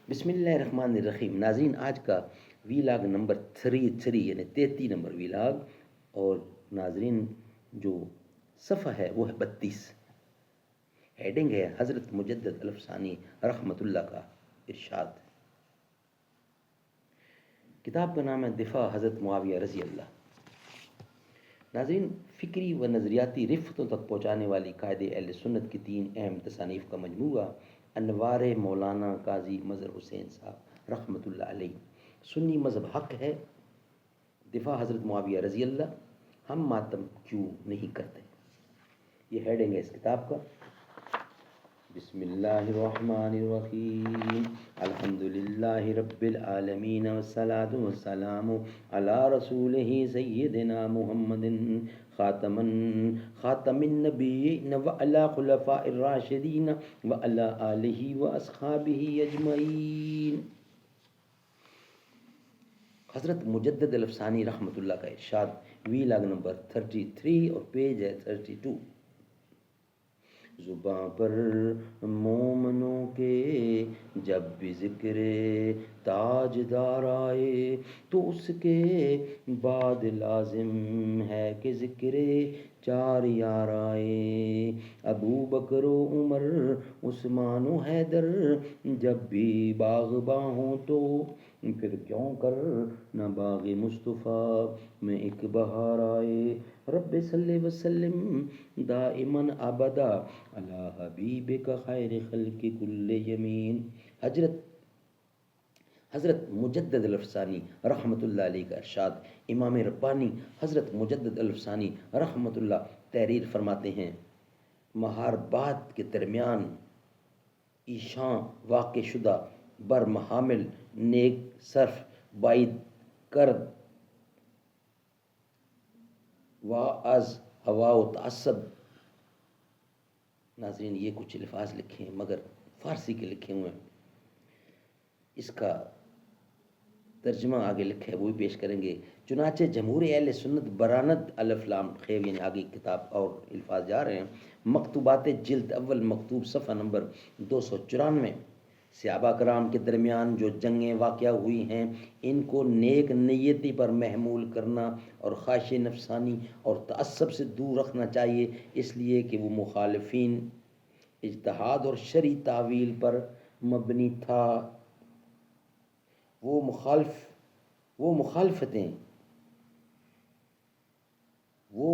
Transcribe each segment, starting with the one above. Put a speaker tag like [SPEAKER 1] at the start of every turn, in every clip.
[SPEAKER 1] بسم اللہ الرحمن الرحیم. ناظرین، آج کا ویلاگ نمبر 33 یعنی 33 نمبر ویلاگ. اور ناظرین، جو صفحہ ہے وہ ہے 32. ہیڈنگ ہے حضرت مجدد الفسانی رحمۃ اللہ کا ارشاد. کتاب کا نام ہے دفاع حضرت معاویہ رضی اللہ. ناظرین، فکری و نظریاتی رفتوں تک پہنچانے والی قائد اہل سنت کی 3 اہم تصانیف کا مجموعہ انوار مولانا قاضی مظہر حسین صاحب رحمۃ اللہ علیہ. سنی مذہب حق ہے، دفاع حضرت معاویہ رضی اللہ، ہم ماتم کیوں نہیں کرتے. یہ ہیڈنگ ہے اس کتاب کا. بسم اللہ الرحمن الرحیم. الحمد للہ رب العالمین والصلاة والسلام علی رسولہ سیدنا محمد خاتم النبیین وعلی خلفاء الراشدین وعلی آلہ واصحابہ اجمعین. حضرت مجدد الفسانی رحمۃ اللہ کا ارشاد، ویلاگ نمبر 33 اور پیج ہے 32. زباں پر مومنوں کے جب بھی ذکر تاجدار آئے تو اس کے بعد لازم ہے کہ ذکر 4 یار آئے. ابو بکر و عمر عثمان و حیدر جب بھی باغباں ہوں تو پھر کیوں کر نہ باغ مصطفیٰ میں ایک بہار آئے. رب صلی وسلم دائماً ابدا علی حبیبک خیر خلق کل یمین. حضرت مجدد الفسانی رحمۃ اللہ علیہ کا ارشاد. امام ربانی حضرت مجدد الفسانی رحمۃ اللہ تحریر فرماتے ہیں، محاربات کے درمیان ایشاں واقع شدہ بر محامل نیک صرف بعید کرد و از ہوا و تعصب. ناظرین، یہ کچھ الفاظ لکھے ہیں مگر فارسی کے لکھے ہوئے ہیں. اس کا ترجمہ آگے لکھا ہے، وہ بھی پیش کریں گے. چنانچہ جمہور اہل سنت براند الف لام خیو، یعنی آگے کتاب اور الفاظ جا رہے ہیں. مکتوبات جلد اول مکتوب صفحہ نمبر 294. صحابہ کرام کے درمیان جو جنگیں واقع ہوئی ہیں ان کو نیک نیتی پر محمول کرنا اور خواہش نفسانی اور تعصب سے دور رکھنا چاہیے، اس لیے کہ وہ مخالفین اجتہاد اور شرعی تعویل پر مبنی تھا. وہ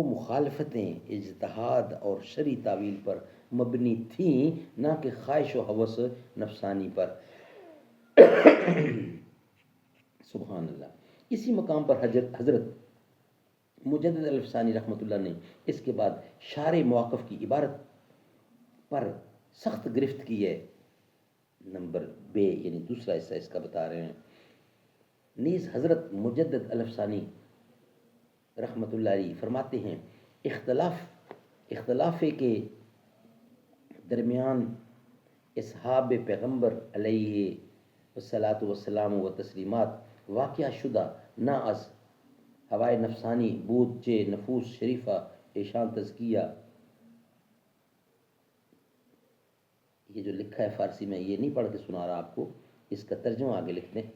[SPEAKER 1] مخالفتیں اجتہاد اور شرعی تعویل پر مبنی تھیں، نہ کہ خواہش و ہوس نفسانی پر. سبحان اللہ. اسی مقام پر حضرت مجدد الفسانی رحمۃ اللہ نے اس کے بعد شارع مواقف کی عبارت پر سخت گرفت کی ہے. نمبر بے یعنی دوسرا حصہ اس کا بتا رہے ہیں. نیز حضرت مجدد الفسانی رحمۃ اللہ علیہ فرماتے ہیں، اختلاف کے درمیان اصحاب پیغمبر علیہ الصلاۃ والسلام و تسلیمات واقعہ شدہ نہ از ہوائے نفسانی بود چے نفوس شریفہ ایشان تزکیہ. یہ جو لکھا ہے فارسی میں یہ نہیں پڑھ کے سنا رہا آپ کو، اس کا ترجمہ آگے لکھتے ہیں.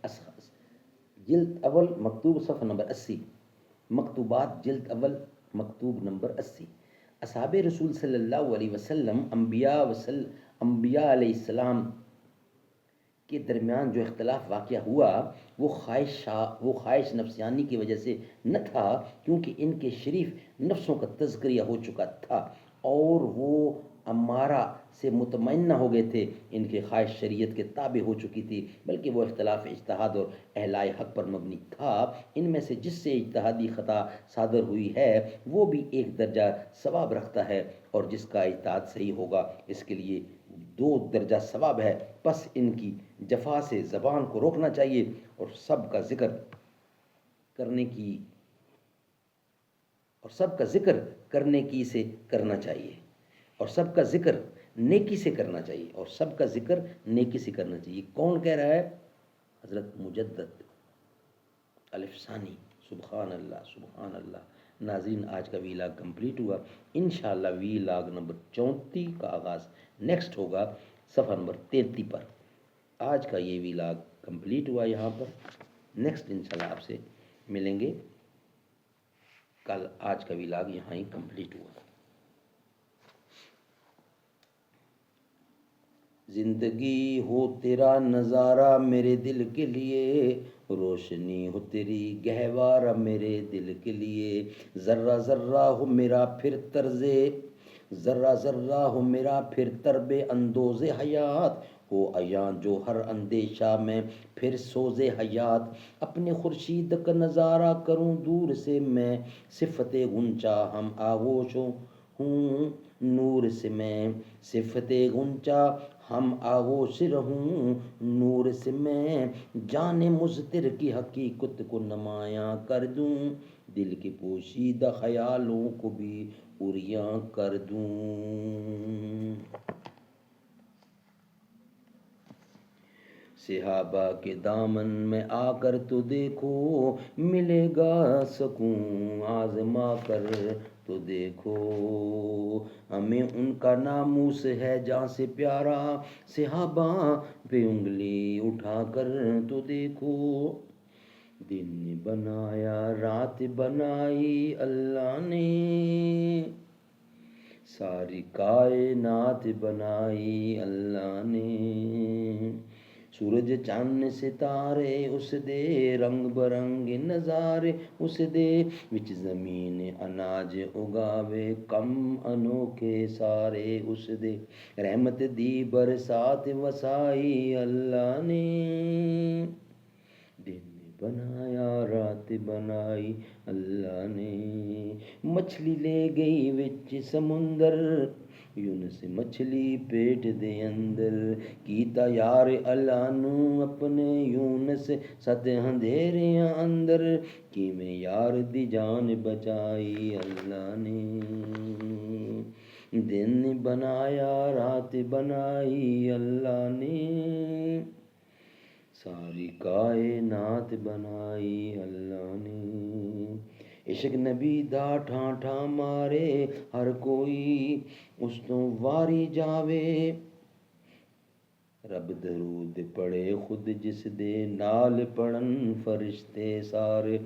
[SPEAKER 1] جلد اول مکتوب صفحہ نمبر 80. مکتوبات جلد اول مکتوب نمبر 80. اصحاب رسول صلی اللہ علیہ وسلم انبیاء علیہ السلام کے درمیان جو اختلاف واقع ہوا وہ خواہش نفسانی کی وجہ سے نہ تھا، کیونکہ ان کے شریف نفسوں کا تذکرہ ہو چکا تھا اور وہ امارہ سے مطمئن ہو گئے تھے. ان کی خواہش شریعت کے تابع ہو چکی تھی، بلکہ وہ اختلاف اجتہاد اور اہلائے حق پر مبنی تھا. ان میں سے جس سے اجتہادی خطا صادر ہوئی ہے وہ بھی 1 درجہ ثواب رکھتا ہے، اور جس کا اجتہاد صحیح ہوگا اس کے لیے 2 درجہ ثواب ہے. پس ان کی جفا سے زبان کو روکنا چاہیے اور سب کا ذکر نیکی سے کرنا چاہیے. کون کہہ رہا ہے؟ حضرت مجدد الفسانی. سبحان اللہ سبحان اللہ. ناظرین، آج کا ویلاگ کمپلیٹ ہوا. انشاءاللہ ویلاگ نمبر 34 کا آغاز نیکسٹ ہوگا صفحہ نمبر 33 پر. آج کا یہ ویلاگ کمپلیٹ ہوا یہاں پر. نیکسٹ انشاءاللہ آپ سے ملیں گے کل. آج کا ویلاگ یہاں ہی کمپلیٹ ہوا. زندگی ہو تیرا نظارہ میرے دل کے لیے، روشنی ہو تیری گہوارہ میرے دل کے لیے، ذرہ ذرہ ہو میرا پھر ذرہ ذرہ ہو میرا پھر طرب اندوز حیات، ہو عیاں جو ہر اندیشہ میں پھر سوز حیات، اپنے خورشید کا نظارہ کروں دور سے میں، صفت غنچہ ہم آغوش ہوں نور سے میں، صفت غنچہ ہم آغوش رہوں نور سے میں، جان مضطر کی حقیقت کو نمایاں کر دوں، دل کے پوشیدہ خیالوں کو بھی عریاں کر دوں. صحابہ کے دامن میں آ کر تو دیکھو، ملے گا سکون آزما کر تو دیکھو، ہمیں ان کا ناموس ہے جہاں سے پیارا، صحابہ پہ انگلی اٹھا کر تو دیکھو، دن بنایا رات بنائی اللہ نے، ساری کائنات بنائی اللہ نے، سورج چاند ستارے اس دے، رنگ برنگ نظارے اس دے، وچ زمین اناج اگاوے کم انوکھے سارے اس دے، رحمت دی برسات وسائی اللہ نے، دن بنایا رات بنائی اللہ نے، مچھلی لے گئی وچ سمندر، یونس مچھلی پیٹ دے اندر، کیتا یار اللہ نو اپنے یونس ست اندھیریاں اندر، کیویں یار دی جان بچائی اللہ نے، دن بنایا رات بنائی اللہ نے، ساری کائنات بنائی اللہ نے، عشق نبی دا ٹھاں ٹھاں مارے ہر کوئی اس تو واری جاوے، رب درود پڑھے خود جس دے نال پڑھن فرشتے سارے،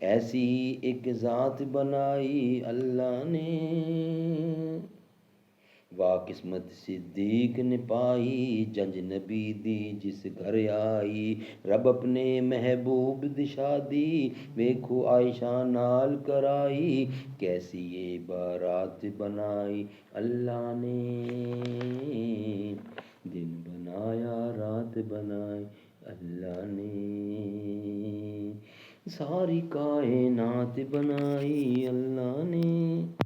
[SPEAKER 1] ایسی ایک ذات بنائی اللہ نے، واہ قسمت صدیق نے پائی جنج نبی دی جس گھر آئی، رب اپنے محبوب دی شادی ویکھو عائشہ نال کرائی، کیسی یہ بارات بنائی اللہ نے، دن بنایا رات بنائی اللہ نے، ساری کائنات بنائی اللہ نے.